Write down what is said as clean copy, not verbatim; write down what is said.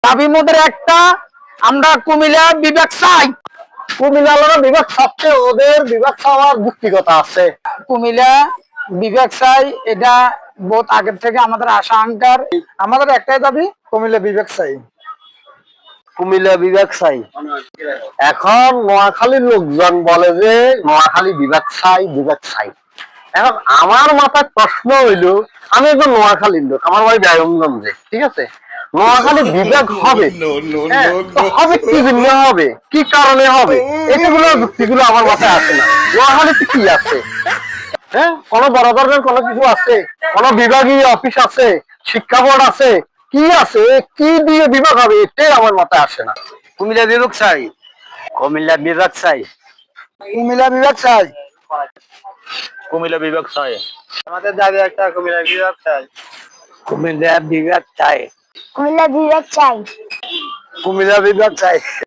দাবি মোদের একটা, আমরা কুমিল্লা বিভাগ চাই। কুমিল্লা বিভাগ সবচেয়ে ওদের বিভাগ চাওয়ার যুক্তিকতা আছে। কুমিল্লা বিভাগ চাই, এটা বহুত আগের থেকে আমাদের আশা আকাঙ্ক্ষার। আমাদের একটাই দাবি, কুমিল্লা বিভাগ চাই। কুমিল্লা বিভাগ চাই। এখন নোয়াখালীর লোকজন বলে যে নোয়াখালী বিভাগ চাই, বিভাগ চাই। এখন আমার মাথায় প্রশ্ন হইলো, আমি একজন নোয়াখালীর লোক, আমার বাড়ি ব্যায়ামগঞ্জে, ঠিক আছে? নোয়াখালী বিভাগ হবে, হ্যাঁ, হবে কি জন্য হবে, কি কারণে হবে, এটাগুলো যুক্তিগুলো আমার মাথায় আসে না। নোয়াখালীতে কি আছে? হ্যাঁ, কোন বড় ধরনের কোনো কিছু আছে? কোন বিভাগীয় অফিস আছে? শিক্ষা বোর্ড আছে? কি আছে? কি দিয়ে বিভাগ হবে, এটাই আমার মাথায় আসে না। কুমিল্লা বিভাগ চাই, কুমিল্লা বিভাগ চাই, কুমিল্লা বিভাগ চাই, কুমিল্লা বিভাগ চাই। আমাদের দাবি একটা, কুমিল্লা বিভাগ চাই, কুমিল্লা বিভাগ চাই, কুমিল্লা বিভাগ চাই। কুমিল্লা বিভাগ চাই।